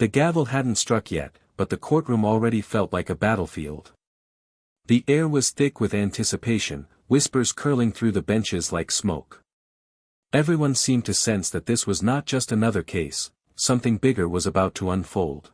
The gavel hadn't struck yet, but the courtroom already felt like a battlefield. The air was thick with anticipation, whispers curling through the benches like smoke. Everyone seemed to sense that this was not just another case, something bigger was about to unfold.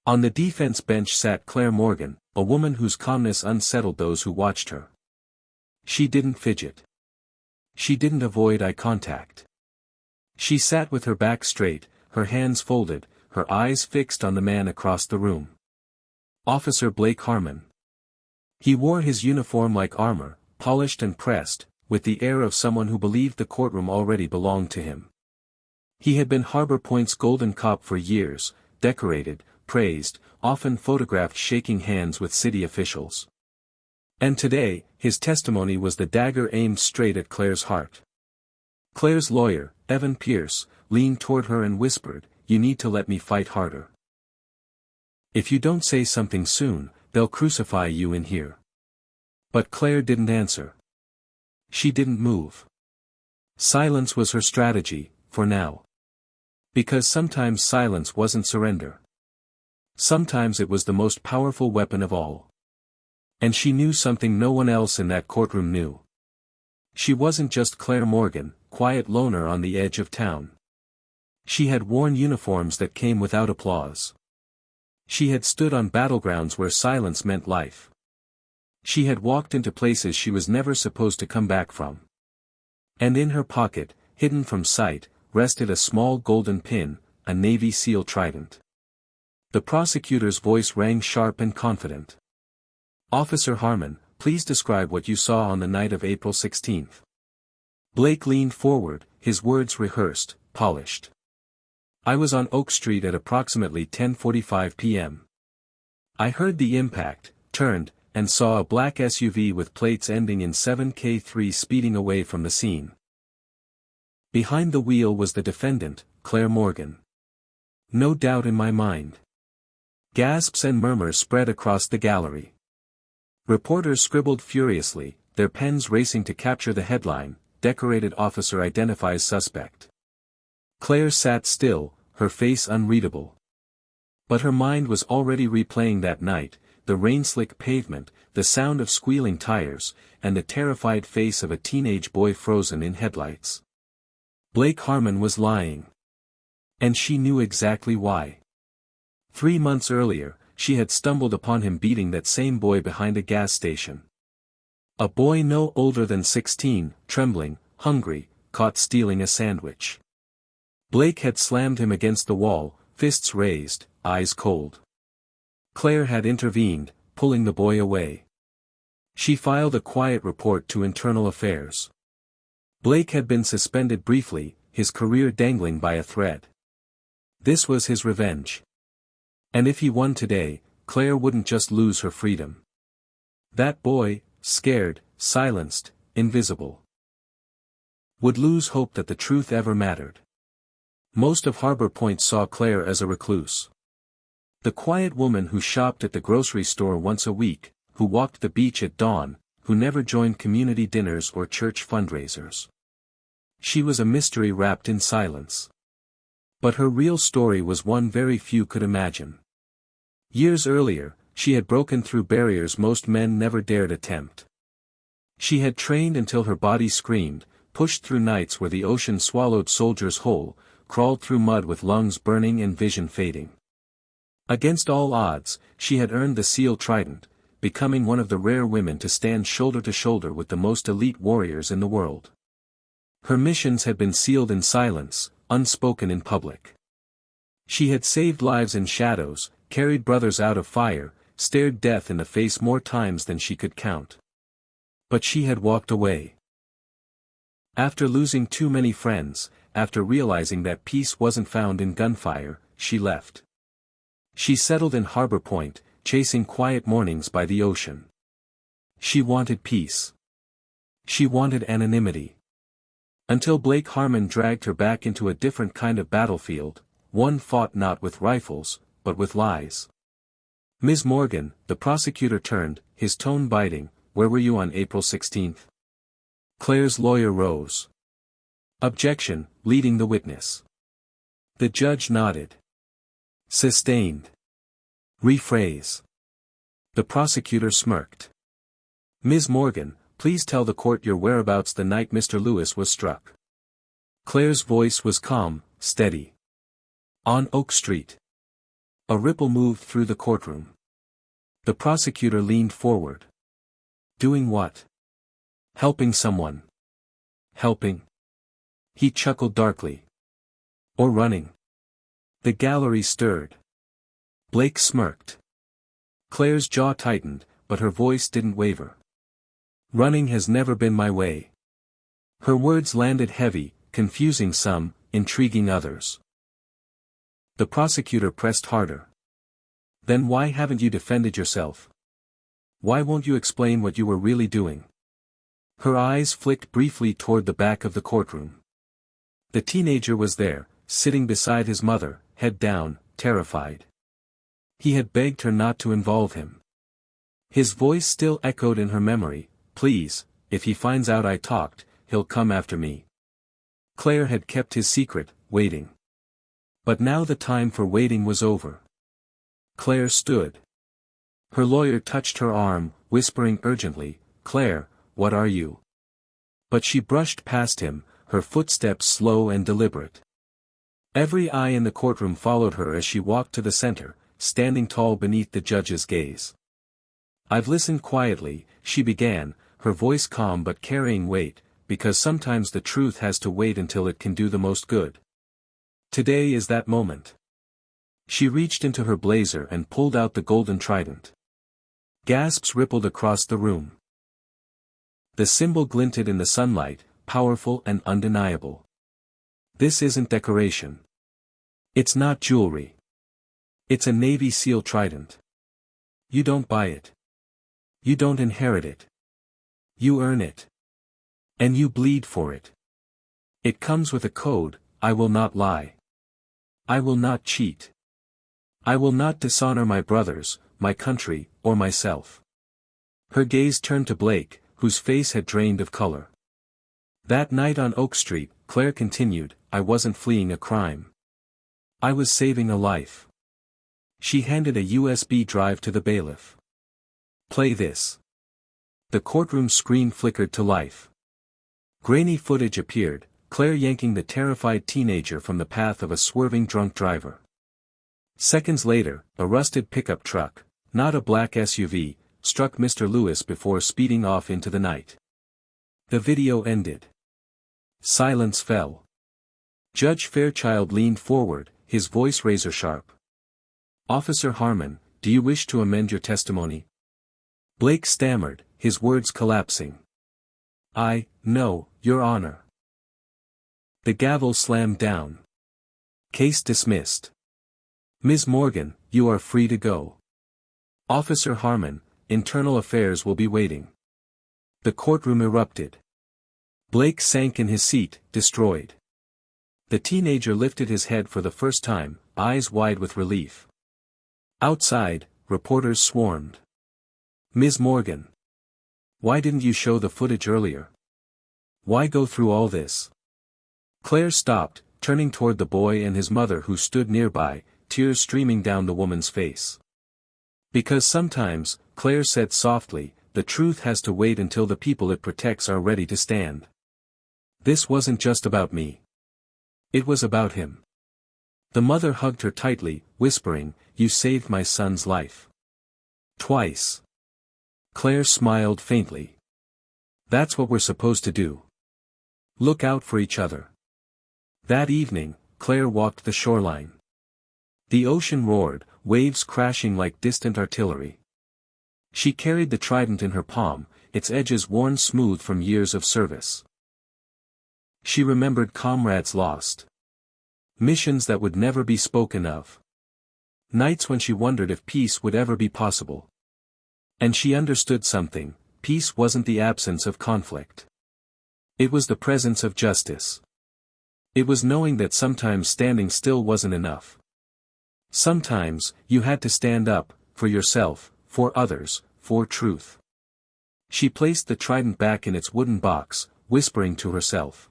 On the defense bench sat Claire Morgan, a woman whose calmness unsettled those who watched her. She didn't fidget. She didn't avoid eye contact. She sat with her back straight, her hands folded, her eyes fixed on the man across the room. Officer Blake Harmon. He wore his uniform like armor, polished and pressed, with the air of someone who believed the courtroom already belonged to him. He had been Harbor Point's Golden Cop for years, decorated, praised, often photographed shaking hands with city officials. And today, his testimony was the dagger aimed straight at Claire's heart. Claire's lawyer, Evan Pierce, leaned toward her and whispered, "You need to let me fight harder. If you don't say something soon, they'll crucify you in here." But Claire didn't answer. She didn't move. Silence was her strategy, for now. Because sometimes silence wasn't surrender. Sometimes it was the most powerful weapon of all. And she knew something no one else in that courtroom knew. She wasn't just Claire Morgan, quiet loner on the edge of town. She had worn uniforms that came without applause. She had stood on battlegrounds where silence meant life. She had walked into places she was never supposed to come back from. And in her pocket, hidden from sight, rested a small golden pin, a Navy SEAL trident. The prosecutor's voice rang sharp and confident. "Officer Harmon, please describe what you saw on the night of April 16th. Blake leaned forward, his words rehearsed, polished. "I was on Oak Street at approximately 10:45 p.m. I heard the impact, turned, and saw a black SUV with plates ending in 7K3 speeding away from the scene. Behind the wheel was the defendant, Claire Morgan. No doubt in my mind." Gasps and murmurs spread across the gallery. Reporters scribbled furiously, their pens racing to capture the headline, "Decorated Officer Identifies Suspect." Claire sat still, her face unreadable. But her mind was already replaying that night, the rain-slick pavement, the sound of squealing tires, and the terrified face of a teenage boy frozen in headlights. Blake Harmon was lying. And she knew exactly why. 3 months earlier, she had stumbled upon him beating that same boy behind a gas station. A boy no older than 16, trembling, hungry, caught stealing a sandwich. Blake had slammed him against the wall, fists raised, eyes cold. Claire had intervened, pulling the boy away. She filed a quiet report to Internal Affairs. Blake had been suspended briefly, his career dangling by a thread. This was his revenge. And if he won today, Claire wouldn't just lose her freedom. That boy, scared, silenced, invisible, would lose hope that the truth ever mattered. Most of Harbor Point saw Claire as a recluse. The quiet woman who shopped at the grocery store once a week, who walked the beach at dawn, who never joined community dinners or church fundraisers. She was a mystery wrapped in silence. But her real story was one very few could imagine. Years earlier, she had broken through barriers most men never dared attempt. She had trained until her body screamed, pushed through nights where the ocean swallowed soldiers whole, crawled through mud with lungs burning and vision fading. Against all odds, she had earned the SEAL trident, becoming one of the rare women to stand shoulder to shoulder with the most elite warriors in the world. Her missions had been sealed in silence, unspoken in public. She had saved lives in shadows, carried brothers out of fire, stared death in the face more times than she could count. But she had walked away. After losing too many friends, after realizing that peace wasn't found in gunfire, she left. She settled in Harbor Point, chasing quiet mornings by the ocean. She wanted peace. She wanted anonymity. Until Blake Harmon dragged her back into a different kind of battlefield, one fought not with rifles, but with lies. "Ms. Morgan," the prosecutor turned, his tone biting, "where were you on April 16th? Claire's lawyer rose. "Objection," leading the witness. The judge nodded. Sustained. Rephrase. The prosecutor smirked. Ms. Morgan, please tell the court your whereabouts the night Mr. Lewis was struck. Claire's voice was calm, steady. On Oak Street. A ripple moved through the courtroom. The prosecutor leaned forward. Doing what? Helping someone. Helping? He chuckled darkly. Or running. The gallery stirred. Blake smirked. Claire's jaw tightened, but her voice didn't waver. Running has never been my way. Her words landed heavy, confusing some, intriguing others. The prosecutor pressed harder. Then why haven't you defended yourself? Why won't you explain what you were really doing? Her eyes flicked briefly toward the back of the courtroom. The teenager was there, sitting beside his mother, head down, terrified. He had begged her not to involve him. His voice still echoed in her memory, please, if he finds out I talked, he'll come after me. Claire had kept his secret, waiting. But now the time for waiting was over. Claire stood. Her lawyer touched her arm, whispering urgently, Claire, what are you? But she brushed past him, her footsteps slow and deliberate. Every eye in the courtroom followed her as she walked to the center, standing tall beneath the judge's gaze. I've listened quietly, she began, her voice calm but carrying weight, because sometimes the truth has to wait until it can do the most good. Today is that moment. She reached into her blazer and pulled out the golden trident. Gasps rippled across the room. The symbol glinted in the sunlight, powerful and undeniable. This isn't decoration. It's not jewelry. It's a Navy SEAL trident. You don't buy it. You don't inherit it. You earn it. And you bleed for it. It comes with a code, I will not lie. I will not cheat. I will not dishonor my brothers, my country, or myself. Her gaze turned to Blake, whose face had drained of color. That night on Oak Street, Claire continued, I wasn't fleeing a crime. I was saving a life. She handed a USB drive to the bailiff. Play this. The courtroom screen flickered to life. Grainy footage appeared, Claire yanking the terrified teenager from the path of a swerving drunk driver. Seconds later, a rusted pickup truck, not a black SUV, struck Mr. Lewis before speeding off into the night. The video ended. Silence fell. Judge Fairchild leaned forward, his voice razor-sharp. Officer Harmon, do you wish to amend your testimony? Blake stammered, his words collapsing. No, Your Honor. The gavel slammed down. Case dismissed. Ms. Morgan, you are free to go. Officer Harmon, Internal Affairs will be waiting. The courtroom erupted. Blake sank in his seat, destroyed. The teenager lifted his head for the first time, eyes wide with relief. Outside, reporters swarmed. Ms. Morgan. Why didn't you show the footage earlier? Why go through all this? Claire stopped, turning toward the boy and his mother who stood nearby, tears streaming down the woman's face. Because sometimes, Claire said softly, the truth has to wait until the people it protects are ready to stand. This wasn't just about me. It was about him. The mother hugged her tightly, whispering, you saved my son's life. Twice. Claire smiled faintly. That's what we're supposed to do. Look out for each other. That evening, Claire walked the shoreline. The ocean roared, waves crashing like distant artillery. She carried the trident in her palm, its edges worn smooth from years of service. She remembered comrades lost. Missions that would never be spoken of. Nights when she wondered if peace would ever be possible. And she understood something, peace wasn't the absence of conflict. It was the presence of justice. It was knowing that sometimes standing still wasn't enough. Sometimes, you had to stand up, for yourself, for others, for truth. She placed the trident back in its wooden box, whispering to herself.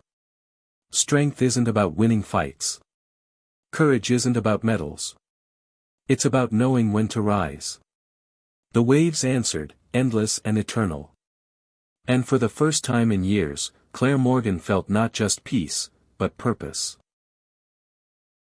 Strength isn't about winning fights. Courage isn't about medals. It's about knowing when to rise. The waves answered, endless and eternal. And for the first time in years, Claire Morgan felt not just peace, but purpose.